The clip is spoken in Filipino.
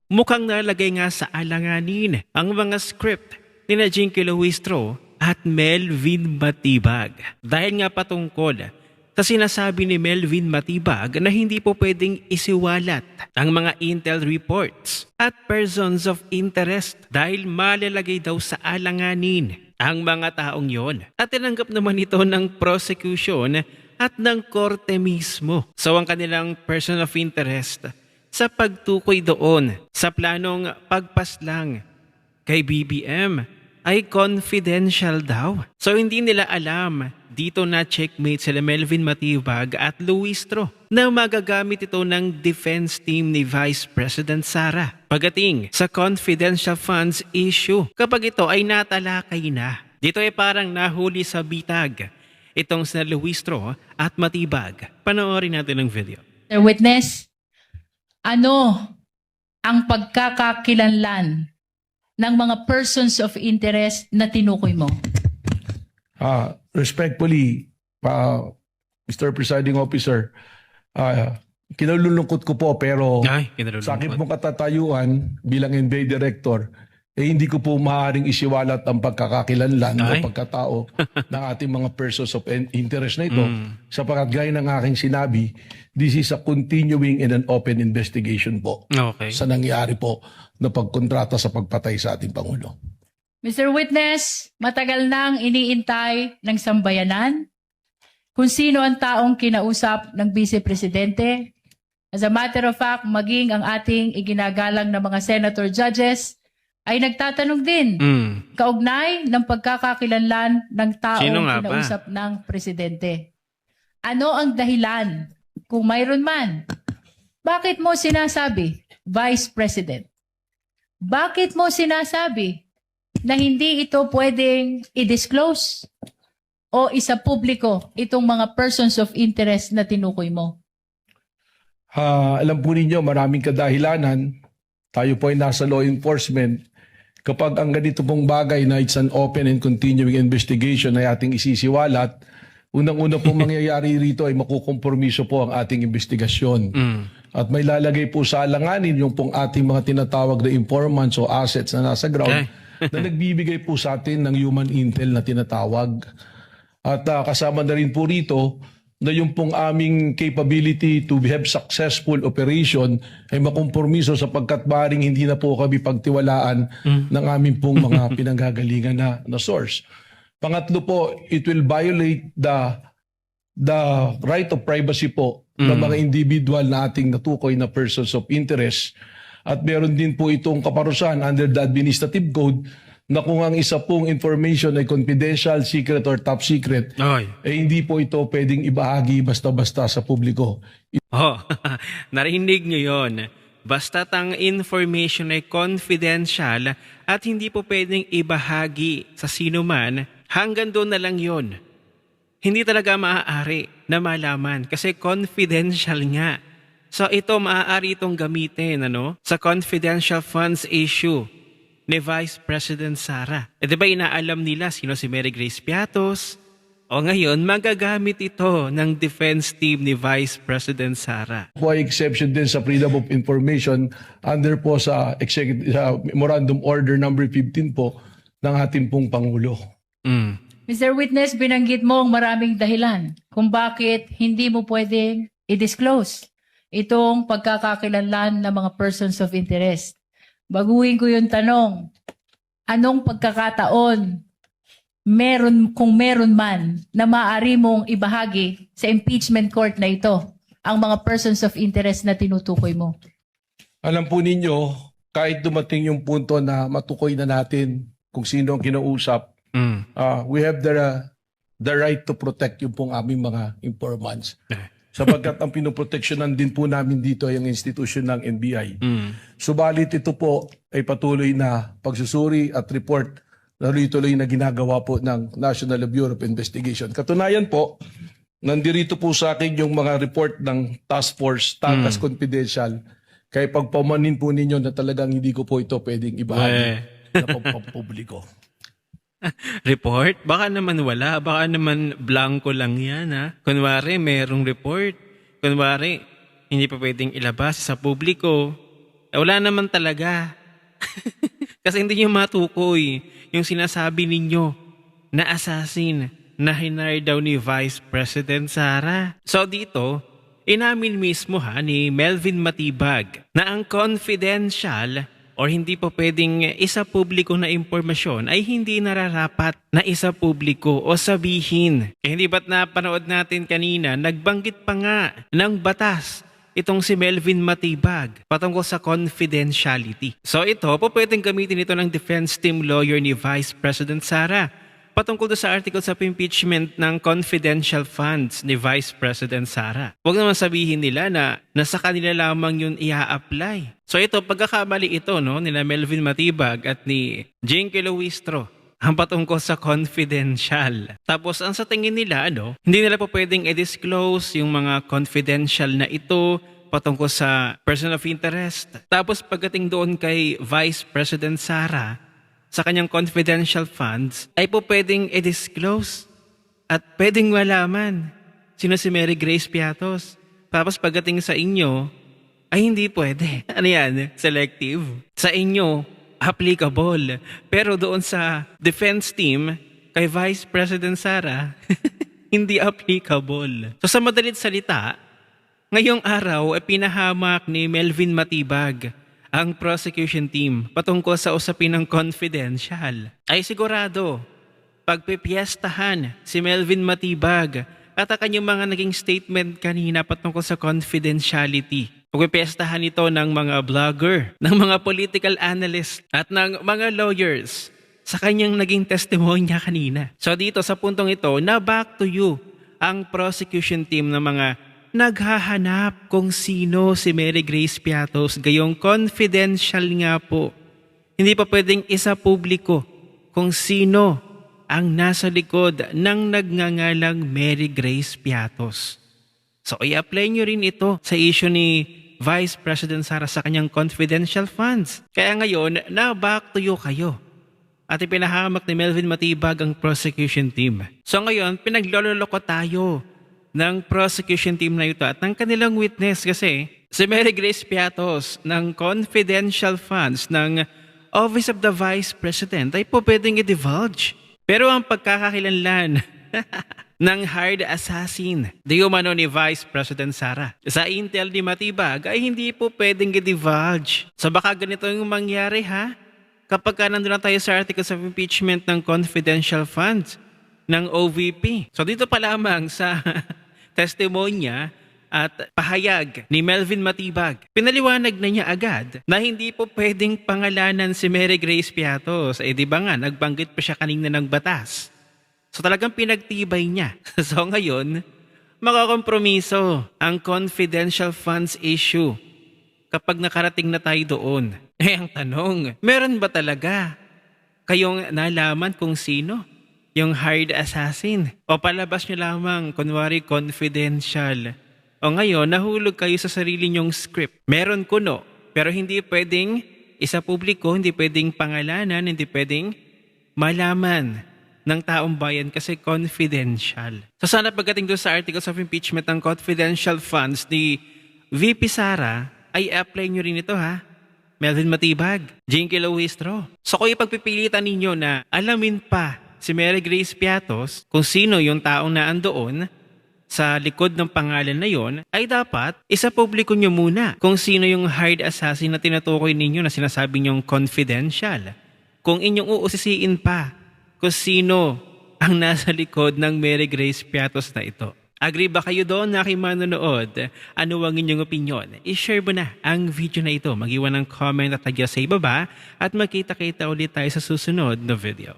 Mukhang nalagay nga sa alanganin ang mga script ni na Jinky Luistro at Melvin Matibag. Dahil nga patungkol sa sinasabi ni Melvin Matibag na hindi po pwedeng isiwalat ang mga intel reports at persons of interest dahil malalagay daw sa alanganin ang mga taong yon. At tinanggap naman ito ng prosecution at ng korte mismo. So ang kanilang person of interest sa pagtukoy doon sa planong pagpaslang kay BBM ay confidential daw. So hindi nila alam dito na checkmate sila Melvin Matibag at Luistro na magagamit ito ng defense team ni Vice President Sara pagdating sa confidential funds issue kapag ito ay natalakay na. Dito ay parang nahuli sa bitag itong sina Luistro at Matibag. Panoorin natin ang video. Sir Witness, ano ang pagkakakilanlan ng mga persons of interest na tinukoy mo? Respectfully, Mr. Presiding Officer, kinalulungkot ko po pero sa akin pong katatayuan bilang NBA Director, hindi ko po maaaring isiwalat ang pagkakakilanlan o pagkatao ng ating mga persons of interest na ito sapagkat gaya ng aking sinabi, this is a continuing and an open investigation po sa nangyari po na pagkontrata sa pagpatay sa ating Pangulo. Mr. Witness, matagal nang iniintay ng sambayanan kung sino ang taong kinausap ng Vice Presidente. As a matter of fact, maging ang ating iginagalang na mga senator judges ay nagtatanong din kaugnay ng pagkakakilanlan ng taong kinausap ng Presidente. Ano ang dahilan, kung mayroon man? Bakit mo sinasabi, Vice President? Bakit mo sinasabi na hindi ito pwedeng i-disclose o isa-publiko itong mga persons of interest na tinukoy mo? Alam po ninyo, maraming kadahilanan. Tayo po ay nasa law enforcement. Kapag ang ganito pong bagay na it's an open and continuing investigation ay ating isisiwalat, unang-una pong mangyayari rito ay makukompromiso po ang ating investigasyon. At may lalagay po sa alanganin yung pong ating mga tinatawag na informants o assets na nasa ground na nagbibigay po sa atin ng human intel na tinatawag. At kasama na rin po rito na yung pong aming capability to have successful operation ay makompromiso sapagkat maaaring hindi na po kami pagtiwalaan ng aming pong mga pinanggagalingan na source. Pangatlo po, it will violate the right of privacy po ng mga individual na ating natukoy na persons of interest. At meron din po itong kaparusahan under the administrative code na kung ang isa pong information ay confidential, secret, or top secret, hindi po ito pwedeng ibahagi basta-basta sa publiko. Narinig nyo yun. Basta't ang information ay confidential at hindi po pwedeng ibahagi sa sino man, hanggang doon na lang yun. Hindi talaga maaari na malaman kasi confidential nga. So ito maaari itong gamitin sa confidential funds issue ni Vice President Sara. Di ba inaalam nila sino si Mary Grace Piatos? O ngayon, magagamit ito ng defense team ni Vice President Sara. Po ay exception din sa Freedom of Information under po sa Memorandum Order number 15 po ng ating pong Pangulo. Mr. Witness, binanggit mo ang maraming dahilan kung bakit hindi mo pwedeng i-disclose itong pagkakakilanlan ng mga persons of interest. Baguhin ko yung tanong, anong pagkakataon kung meron man na maaari mong ibahagi sa impeachment court na ito ang mga persons of interest na tinutukoy mo? Alam po ninyo, kahit dumating yung punto na matukoy na natin kung sino ang kinausap, we have the right to protect yung pong aming mga informants. Sapagkat ang pinoproteksyonan din po namin dito ay ang institusyon ng NBI. Subalit ito po ay patuloy na pagsusuri at report na tuloy na ginagawa po ng National Bureau of Investigation. Katunayan po, nandirito po sa akin yung mga report ng Task Force, Takas Confidential. Kaya pagpamanin po ninyo na talagang hindi ko po ito pwedeng ibahagi na pagpapubliko. Report? Baka naman wala. Baka naman blanco lang yan. Kunwari, merong report. Kunwari, hindi pa pwedeng ilabas sa publiko. Wala naman talaga. Kasi hindi niyo matukoy yung sinasabi ninyo na assassin na hinire daw ni Vice President Sara. So dito, inamin mismo ni Melvin Matibag na ang confidential or hindi po pwedeng isa publiko na impormasyon ay hindi nararapat na isa publiko o sabihin. Hindi ba't napanood natin kanina, nagbanggit pa nga ng batas itong si Melvin Matibag patungkol sa confidentiality. So ito, po pwedeng gamitin ito ng defense team lawyer ni Vice President Sara patungkol sa articles of impeachment ng confidential funds ni Vice President Sara. Huwag naman sabihin nila na nasa kanila lamang yun i-apply. So ito, pagkakamali ito nila Melvin Matibag at ni Jinky Luistro ang patungkol sa confidential. Tapos ang sa tingin nila, hindi nila po pwedeng i-disclose yung mga confidential na ito patungkol sa person of interest. Tapos pagdating doon kay Vice President Sara, sa kanyang confidential funds, ay po pwedeng i-disclose at pwedeng malaman sino si Mary Grace Piatos. Tapos pagdating sa inyo, ay hindi pwede. Ano yan? Selective. Sa inyo, applicable. Pero doon sa defense team, kay Vice President Sara, hindi applicable. So sa madalit salita, ngayong araw ay pinahamak ni Melvin Matibag ang prosecution team patungkol sa usapin ng confidential. Ay sigurado, pagpipiestahan si Melvin Matibag at ang kanyang mga naging statement kanina patungkol sa confidentiality. Pagpipiestahan ito ng mga vlogger, ng mga political analyst at ng mga lawyers sa kanyang naging testimonya kanina. So dito sa puntong ito, na back to you ang prosecution team ng mga naghahanap kung sino si Mary Grace Piatos, gayong confidential nga po. Hindi pa pwedeng isa publiko kung sino ang nasa likod ng nagngangalang Mary Grace Piatos. So i-apply nyo rin ito sa issue ni Vice President Sara sa kanyang confidential funds. Kaya ngayon, na back to you kayo. At ipinahamak ni Melvin Matibag ang prosecution team. So ngayon, pinaglololoko tayo ng prosecution team na ito at ng kanilang witness kasi si Mary Grace Piatos ng confidential funds ng Office of the Vice President ay po pwedeng i-divulge. Pero ang pagkakakilanlan ng hired assassin di umano ni Vice President Sara sa intel ni Matibag ay hindi po pwedeng i-divulge. So baka ganito yung mangyari kapag nandun na tayo sa articles of impeachment ng confidential funds ng OVP. So dito pa lamang sa testimonya at pahayag ni Melvin Matibag, pinaliwanag na niya agad na hindi po pwedeng pangalanan si Mary Grace Piatos. Di ba nga, nagbanggit pa siya kanina ng batas. So talagang pinagtibay niya. So ngayon, makakompromiso ang confidential funds issue kapag nakarating na tayo doon. Ang tanong, meron ba talaga kayong nalaman kung sino yung hired assassin? O palabas nyo lamang, kunwari confidential. O ngayon, nahulog kayo sa sarili nyong script. Meron kuno, pero hindi pwedeng isa publiko, hindi pwedeng pangalanan, hindi pwedeng malaman ng taong bayan kasi confidential. So sana pagdating doon sa articles of impeachment ng confidential funds ni VP Sara, ay apply nyo rin ito Melvin Matibag, Jinky Luistro. So kung ipagpipilitan ninyo na alamin pa si Mary Grace Piatos kung sino yung taong naandoon sa likod ng pangalan na yon, ay dapat isa publiko nyo muna kung sino yung hired assassin na tinutukoy ninyo na sinasabi nyong confidential. Kung inyong uusisiin pa kung sino ang nasa likod ng Mary Grace Piatos na ito. Agree ba kayo doon na aking manonood? Ano ang inyong opinion? I-share mo na ang video na ito. Mag-iwan ng comment at tagya sa ibaba at magkita-kita ulit tayo sa susunod na video.